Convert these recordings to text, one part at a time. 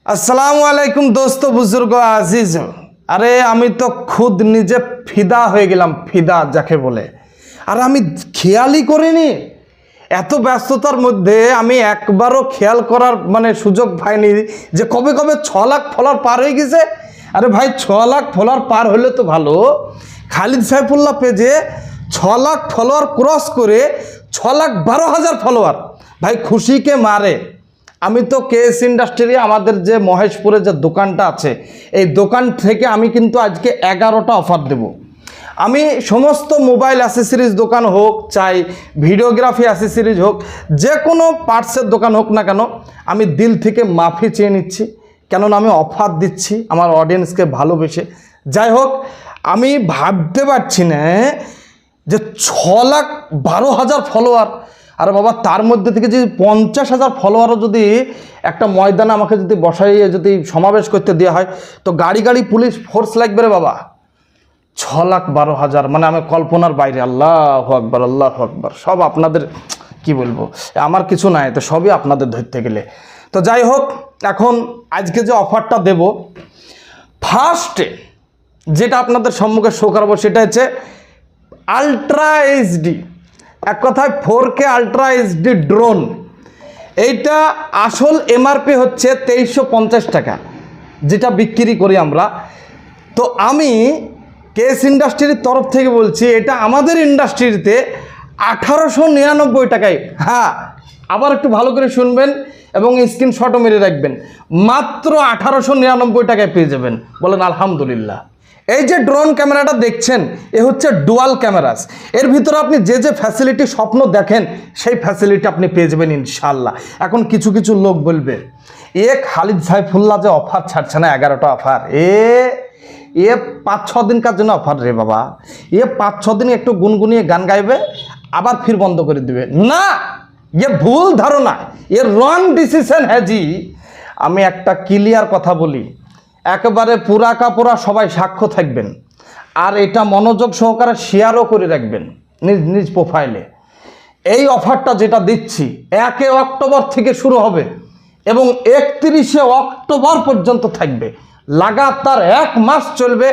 আসসালামু আলাইকুম দোস্ত বুজুর্গ আজিজ। আরে আমি তো খুদ নিজে ফিদা হয়ে গেলাম, ফিদা যাকে বলে। আর আমি খেয়ালই করিনি, এত ব্যস্ততার মধ্যে আমি একবারও খেয়াল করার সুযোগ পাইনি যে কবে কবে 6 লাখ ফলোয়ার পার হয়ে গেছে। আরে ভাই 6 লাখ ফলোয়ার পার হলে তো ভালো। খালিদ সাইফুল্লাহ পেজে 6 লাখ ফলোয়ার ক্রস করে 6,12,000 ফলোয়ার। ভাই খুশিকে মারে। আমি তো কেএস ইন্ডাস্ট্রি আমাদের যে মহেশপুরে যে দোকানটা আছে, এই দোকান থেকে আমি কিন্তু আজকে 11টা অফার দেব। আমি সমস্ত মোবাইল অ্যাসেসরিজ দোকান হোক, চাই ভিডিওগ্রাফি অ্যাসেসরিজ হোক, যে কোনো পার্টসের দোকান হোক না কেন, আমি দিল থেকে মাফি চেয়ে নিচ্ছি, কেননা আমি অফার দিচ্ছি আমার অডিয়েন্সকে ভালোবেসে। যাই হোক, আমি ভাবতে পারছি না যে 6,12,000 ফলোয়ার। আর বাবা তার মধ্যে থেকে যদি 50,000 ফলোয়ারও যদি একটা ময়দানে আমাকে যদি বসাইয়ে যদি সমাবেশ করতে দেওয়া হয়, তো গাড়ি গাড়ি পুলিশ ফোর্স লাগবে রে বাবা। 6,12,000 আমি কল্পনার বাইরে। আল্লাহু আকবার, আল্লাহু আকবার। সব আপনাদের কি বলবো, আমার কিছু নাই, তো সবই আপনাদের ধরতে গেলে। তো যাই হোক, এখন আজকে যে অফারটা দেব, ফার্স্টে যেটা আপনাদের সম্মুখে শো করাবো সেটা হচ্ছে আলট্রা এইচডি, এক কথায় 4K আলট্রা এইচডি ড্রোন। এইটা আসল এমআরপি হচ্ছে 2350 টাকা, যেটা বিক্রি করি আমরা। তো আমি কেএস ইন্ডাস্ট্রির তরফ থেকে বলছি, এটা আমাদের ইন্ডাস্ট্রিতে 1899 টাকায়। হ্যাঁ, আবার একটু ভালো করে শুনবেন এবং স্ক্রিনশটও মেরে রাখবেন। মাত্র 1899 টাকায় পেয়ে যাবেন। বলেন আলহামদুলিল্লাহ। এই যে ড্রোন ক্যামেরাটা দেখছেন, এ হচ্ছে ডুয়াল ক্যামেরাস। এর ভিতরে আপনি যে যে ফ্যাসিলিটি স্বপ্ন দেখেন, সেই ফ্যাসিলিটি আপনি পেয়ে যাবেন ইনশাল্লাহ। এখন কিছু কিছু লোক বলবে, খালিদ সাইফুল্লাহ যে অফার ছাড়ছে না, 11টা অফার, এ 5-6 দিনকার জন্য অফার রে বাবা। 5-6 দিন একটু গুনগুনিয়ে গান গাইবে, আবার ফির বন্ধ করে দিবে না। ভুল ধারণা, রং ডিসিশন হ্যাঁ জি। আমি একটা ক্লিয়ার কথা বলি, একেবারে পুরা সবাই সাক্ষ্য থাকবেন, আর এটা মনোযোগ সহকারে শেয়ারও করে রাখবেন নিজ নিজ প্রোফাইলে। এই অফারটা যেটা দিচ্ছি 1 অক্টোবর থেকে শুরু হবে এবং 31 অক্টোবর পর্যন্ত থাকবে। লাগাতার 1 মাস চলবে।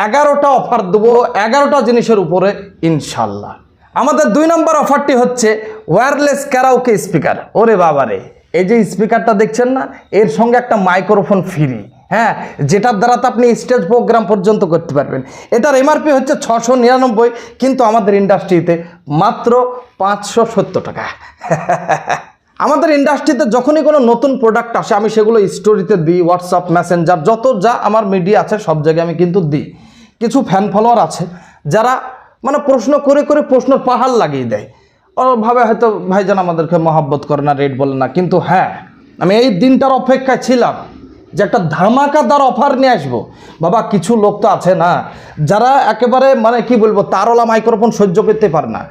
11টা অফার দেবো, 11টা জিনিসের উপরে ইনশাল্লাহ। আমাদের 2 নম্বর অফারটি হচ্ছে ওয়্যারলেস ক্যারাওকে স্পিকার। ওরে বাবারে, এই যে স্পিকারটা দেখছেন না, এর সঙ্গে একটা মাইক্রোফোন ফ্রি। হ্যাঁ, যেটার দ্বারা তো আপনি স্টেজ প্রোগ্রাম পর্যন্ত করতে পারবেন। এটার এমআরপি হচ্ছে 699, কিন্তু আমাদের ইন্ডাস্ট্রিতে মাত্র 570 টাকা। আমাদের ইন্ডাস্ট্রিতে যখনই কোনো নতুন প্রোডাক্ট আসে, আমি সেগুলো স্টোরিতে দিই, হোয়াটসঅ্যাপ, মেসেঞ্জার, যত যা আমার মিডিয়া আছে সব জায়গায় আমি কিন্তু দিই। কিছু ফ্যান ফলোয়ার আছে যারা প্রশ্ন করে করে প্রশ্নের পাহাড় লাগিয়ে দেয়। ও ভাবে হয়তো ভাইজান আমাদেরকে মহব্বত করে না, রেট বলে না। কিন্তু হ্যাঁ, আমি এই দিনটার অপেক্ষায় ছিলাম যে একটা ধামাকাদার অফার নিয়ে আসবো। বাবা কিছু লোক তো আছে না, যারা একেবারে কি বলবো, তারওয়ালা মাইক্রোফোন সহ্য করতে পারে না।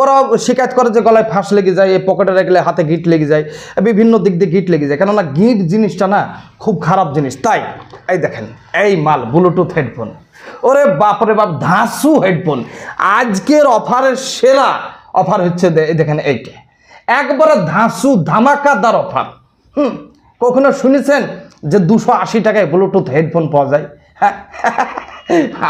ওরা শিকায়ত করে যে গলায় ফাঁস লেগে যায়, এই পকেটে রাখলে হাতে গিট লেগে যায়, বিভিন্ন দিক দিয়ে গিট লেগে যায়। কেননা গিট জিনিসটা না খুব খারাপ জিনিস। তাই এই দেখেন, এই মাল ব্লুটুথ হেডফোন, ওরে বাপরে বাপ, ধাঁসু হেডফোন। আজকের অফারের সেরা অফার হচ্ছে দেখেন এইটা, একবারে ধাঁসু ধামাকাদার অফার। কখনো শুনেছেন যে 280 টাকায় ব্লুটুথ হেডফোন পাওয়া যায়? হ্যাঁ,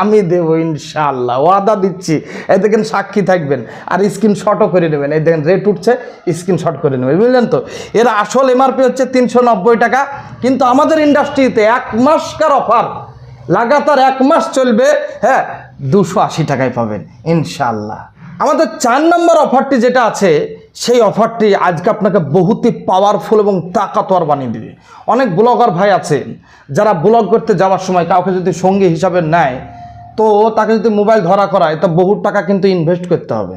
আমি দেবো ইনশাল্লাহ, ওয়াদা দিচ্ছি। এই দেখেন, সাক্ষী থাকবেন আর স্ক্রিনশটও করে নেবেন। এই দেখেন রেট উঠছে, স্ক্রিনশট করে নেবেন, বুঝলেন তো। এর আসল এমআরপি হচ্ছে 390 টাকা, কিন্তু আমাদের ইন্ডাস্ট্রিতে 1 মাসকার অফার, লাগাতার 1 মাস চলবে। হ্যাঁ, 280 টাকায় পাবেন ইনশাল্লাহ। আমাদের 4 নম্বর অফারটি যেটা আছে, সেই অফারটি আজকে আপনাকে বহুতই পাওয়ারফুল এবং তাকাতোয়ার বানিয়ে দেবে। অনেক ব্লগার ভাই আছেন যারা ব্লগ করতে যাওয়ার সময় কাউকে যদি সঙ্গী হিসাবে নেয়, তো তাকে যদি মোবাইল ধরা করায়, তো বহু টাকা কিন্তু ইনভেস্ট করতে হবে।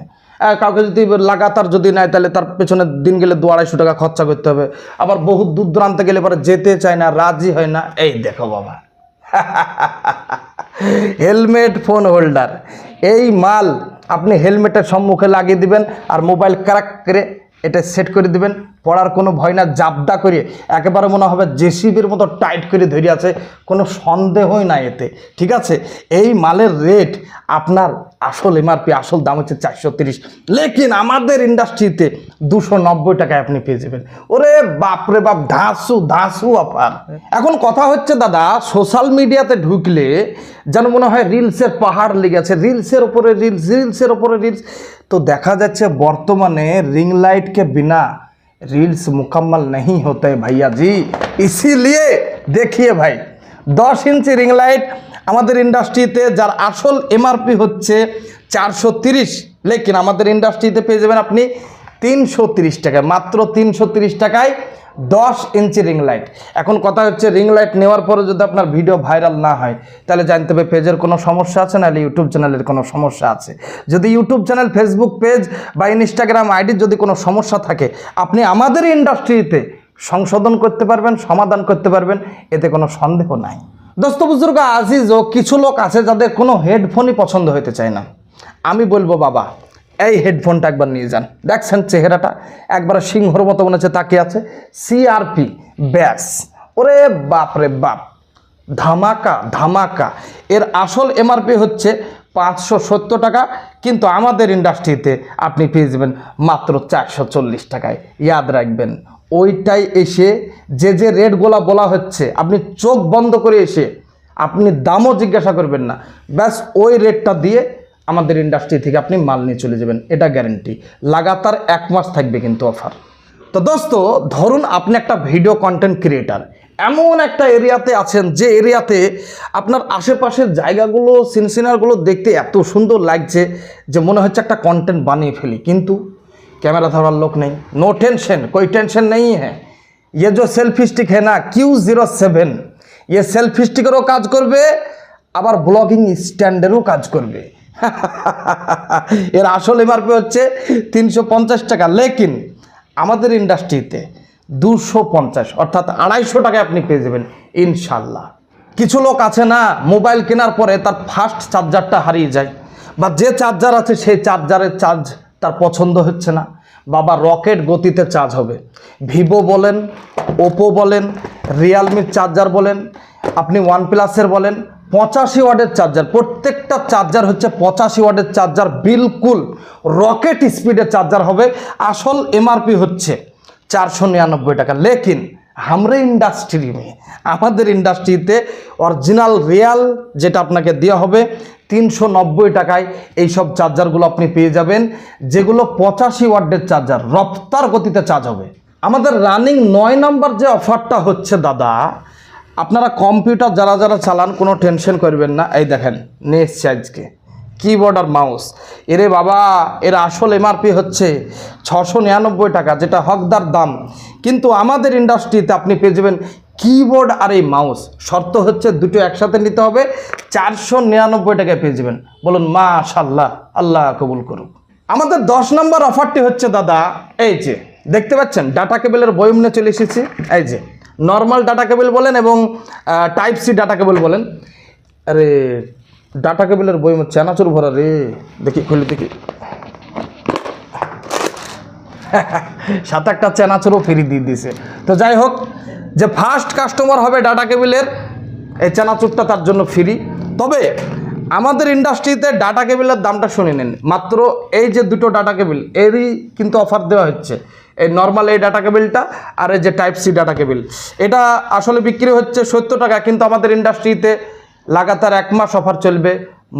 কাউকে যদি লাগাতার যদি নেয়, তাহলে তার পেছনে দিন গেলে 200-250 টাকা খরচা করতে হবে। আবার বহু দূর দূরান্তে গেলে পরে যেতে চায় না, রাজি হয় না। এই দেখো বাবা, হেলমেট ফোন হোল্ডার, এই মাল আপনি হেলমেটের সম্মুখে লাগিয়ে দিবেন আর মোবাইল ক্র্যাক করে এটা সেট করে দিবেন। পড়ার কোনো ভয় না, জাবদা করে একেবারে মনে হবে জেসিবির মতো টাইট করে ধরে আছে, কোনো সন্দেহই নাই এতে। ঠিক আছে, এই মালের রেট আপনার আসল এমআরপি আসল দাম হচ্ছে 430, লেকিন আমাদের ইন্ডাস্ট্রিতে 290 টাকায় আপনি পেয়ে যাবেন। ওরে বাপরে বাপ, ধাসু অফার। এখন কথা হচ্ছে দাদা, সোশ্যাল মিডিয়াতে ঢুকলে যেন মনে হয় রিলসের পাহাড় লেগেছে, রিলসের ওপরে রিলস। তো দেখা যাচ্ছে বর্তমানে রিং लाइट के बिना रील्स मुकम्मल नहीं होते भैया जी, इसीलिए देखिए भाई 10 इंची रिंग लाइट আমাদের ইন্ডাস্ট্রিতে যার আসল এমআরপি হচ্ছে 430, লেকিন আমাদের ইন্ডাস্ট্রিতে পেয়ে যাবেন আপনি 330 টাকায়, মাত্র 330 টাকায় 10 ইঞ্চি রিং লাইট। এখন কথা হচ্ছে রিং লাইট নেওয়ার পরে যদি আপনার ভিডিও ভাইরাল না হয় তাহলে জানতে হবে পেজের কোনো সমস্যা আছে, নাহলে ইউটিউব চ্যানেলের কোনো সমস্যা আছে। যদি ইউটিউব চ্যানেল, ফেসবুক পেজ বা ইনস্টাগ্রাম আইডির যদি কোনো সমস্যা থাকে, আপনি আমাদের ইন্ডাস্ট্রিতে সংশোধন করতে পারবেন, সমাধান করতে পারবেন, এতে কোনো সন্দেহ নাই। দোস্ত বুজুর্গ আজিজও কিছু লোক আছে যাদের কোনো হেডফোনই পছন্দ হতে চায় না। আমি বলবো বাবা, এই হেডফোনটা একবার নিয়ে যান। দেখছেন চেহারাটা একবার সিংহর মতো মনে হচ্ছে তাকিয়ে আছে। সিআরপি ব্যাস, ওরে বাপ রে বাপ, ধামাকা। এর আসল এমআরপি হচ্ছে 570 টাকা, কিন্তু আমাদের ইন্ডাস্ট্রিতে আপনি পেয়ে যাবেন মাত্র 440 টাকায়। ইয়াদ রাখবেন, ওইটাই এসে যে রেটগুলো বলা হচ্ছে আপনি চোখ বন্ধ করে এসে আপনি দামও জিজ্ঞাসা করবেন না, ব্যাস ওই রেটটা দিয়ে আমাদের ইন্ডাস্ট্রি থেকে আপনি মাল নিয়ে চলে যাবেন, এটা গ্যারেন্টি। লাগাতার 1 মাস থাকবে কিন্তু অফার। তো দোস্ত, ধরুন আপনি একটা ভিডিও কন্টেন্ট ক্রিয়েটার, এমন একটা এরিয়াতে আছেন যে এরিয়াতে আপনার আশেপাশের জায়গাগুলো, সিনসিনারগুলো দেখতে এত সুন্দর লাগছে যে মনে হচ্ছে একটা কন্টেন্ট বানিয়ে ফেলি, কিন্তু कैमरा धरार लोग नहीं। नो टेंशन, कोई टेंशन नहीं है। ये जो सेल्फी स्टिक है ना Q07, ये सेल्फी स्टिकेरও কাজ করবে, আবার ব্লগিং স্ট্যান্ডেরও কাজ করবে। এর আসল এমআরপি হচ্ছে 350 টাকা, লেকিন আমাদের ইন্ডাস্ট্রিতে 250 অর্থাৎ 250 টাকায় আপনি পেয়ে যাবেন ইনশাল্লাহ। কিছু লোক আছে না, মোবাইল কেনার পরে তার ফার্স্ট চার্জারটা হারিয়ে যায়, বা যে চার্জার আছে সেই চার্জারের চার্জ তার পছন্দ হচ্ছে না। বাবা, রকেট গতিতে চার্জ হবে। ভিভো বলেন, ওপো বলেন, রিয়েলমির চার্জার বলেন, আপনি ওয়ানপ্লাসের বলেন, 85 ওয়াটের চার্জার, প্রত্যেকটা চার্জার হচ্ছে 85 ওয়াটের চার্জার, বিলকুল রকেট স্পিডের চার্জার হবে। আসল এমআরপি হচ্ছে 499 টাকা, লেকিন हमरे इंडस्ट्री में, আমাদের ইন্ডাস্ট্রিতে অরিজিনাল রিয়াল যেটা আপনাকে দেওয়া হবে 390 টাকায় এই সব চার্জারগুলো আপনি পেয়ে যাবেন, যেগুলো 85 ওয়াটের চার্জার, রফতার গতিতে চার্জ হবে। আমাদের রানিং 9 নম্বর যে অফারটা হচ্ছে দাদা, আপনারা কম্পিউটার যারা চালান কোনো টেনশন করবেন না। এই দেখেন নেক্সট চার্জকে কিবোর্ড আর মাউস, এরে বাবা, এর আসল এমআরপি হচ্ছে 699 টাকা, যেটা হকদার দাম, কিন্তু আমাদের ইন্ডাস্ট্রিতে আপনি পেয়ে যাবেন কিবোর্ড আর এই মাউস, শর্ত হচ্ছে দুটো একসাথে নিতে হবে, 499 টাকায় পেয়ে যাবেন। বলুন মাশাআল্লাহ, আল্লাহ কবুল করুক। আমাদের 10 নম্বর অফারটি হচ্ছে দাদা, এই যে দেখতে পাচ্ছেন ডাটা কেবলের বয়ম নিয়ে চলে এসেছি। এই যে নর্মাল ডাটা কেবল বলেন এবং টাইপ সি ডাটা কেবল বলেন। আরে ডাটা কেবলের বই চানাচুর ভরা রে, দেখি খুলে দেখি, সাত একটা চানাচুরও ফ্রি দিয়ে দিছে। তো যাই হোক, যে ফার্স্ট কাস্টমার হবে ডাটা কেবলের, এই চানাচুরটা তার জন্য ফ্রি। তবে আমাদের ইন্ডাস্ট্রিতে ডাটা কেবলের দামটা শুনে নেন, মাত্র এই যে দুটো ডাটা কেবল এরই কিন্তু অফার দেওয়া হচ্ছে। এই নর্মাল এই ডাটা কেবলটা আর এই যে টাইপ সি ডাটা কেবল, এটা আসলে বিক্রি হচ্ছে 70 টাকা, কিন্তু আমাদের ইন্ডাস্ট্রিতে লাগাতার 1 মাস অফার চলবে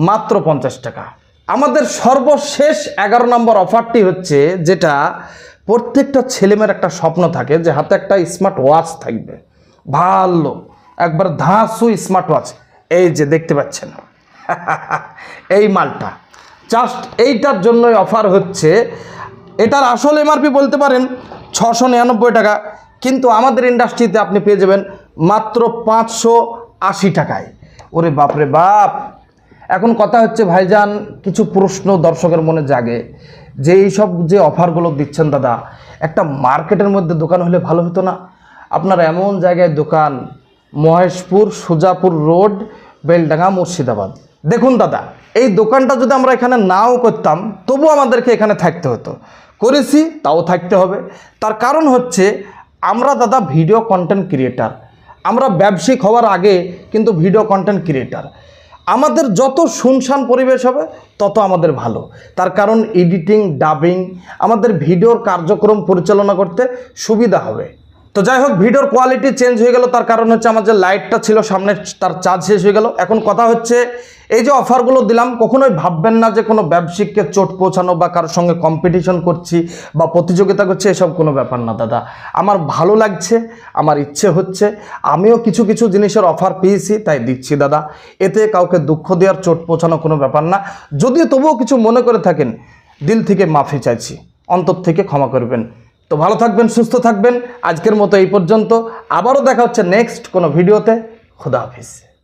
মাত্র 50 টাকা। আমাদের সর্বশেষ 11 নম্বর অফারটি হচ্ছে, যেটা প্রত্যেকটা ছেলেমেয়ের একটা স্বপ্ন থাকে যে হাতে একটা স্মার্ট ওয়াচ থাকবে, ভালো একবার ধাসু স্মার্ট ওয়াচ। এই যে দেখতে পাচ্ছেন এই মালটা, জাস্ট এইটার জন্যই অফার হচ্ছে। এটার আসল এমআরপি বলতে পারেন 699 টাকা, কিন্তু আমাদের ইন্ডাস্ট্রিতে আপনি পেয়ে যাবেন মাত্র 580 টাকায়। ওরে বাপরে বাপ। এখন কথা হচ্ছে ভাইজান, কিছু প্রশ্ন দর্শকের মনে জাগে যে এই সব যে অফারগুলো দিচ্ছেন দাদা, একটা মার্কেটের মধ্যে দোকান হলে ভালো হতো না? আপনার এমন জায়গায় দোকান, মহেশপুর, সুজাপুর রোড, বেলডাঙ্গা, মুর্শিদাবাদ। দেখুন দাদা, এই দোকানটা যদি আমরা এখানে নাও করতাম তবু আমাদেরকে এখানে থাকতে হতো, করেছি তাও থাকতে হবে। তার কারণ হচ্ছে আমরা দাদা ভিডিও কন্টেন্ট ক্রিয়েটার, আমরা ব্যবসায়িক হওয়ার আগে কিন্তু ভিডিও কন্টেন্ট ক্রিয়েটার। আমাদের যত শুনশান পরিবেশ হবে তত আমাদের ভালো। তার কারণ এডিটিং, ডাবিং, আমাদের ভিডিওর কার্যক্রম পরিচালনা করতে সুবিধা হবে। তো যাই হোক, ভিডিওর কোয়ালিটি চেঞ্জ হয়ে গেল, তার কারণ হচ্ছে আমার যে লাইটটা ছিল সামনে তার চার্জ শেষ হয়ে গেল। এখন কথা হচ্ছে, এই যে অফারগুলো দিলাম, কখনোই ভাববেন না যে কোনো ব্যবসায়িককে চোট পৌঁছানো বা কারোর সঙ্গে কম্পিটিশন করছি বা প্রতিযোগিতা করছি, এসব কোনো ব্যাপার না দাদা। আমার ভালো লাগছে, আমার ইচ্ছে হচ্ছে, আমিও কিছু কিছু জিনিসের অফার পেয়েছি তাই দিচ্ছি দাদা। এতে কাউকে দুঃখ দেওয়ার, চোট পৌঁছানো কোনো ব্যাপার না। যদিও তবুও কিছু মনে করে থাকেন, দিল থেকে মাফি চাইছি, অন্তর থেকে ক্ষমা করবেন। তো ভালো থাকবেন, সুস্থ থাকবেন। আজকের মতো এই পর্যন্ত, আবারও দেখা হচ্ছে নেক্সট কোনো ভিডিওতে। খুদা হাফিজ।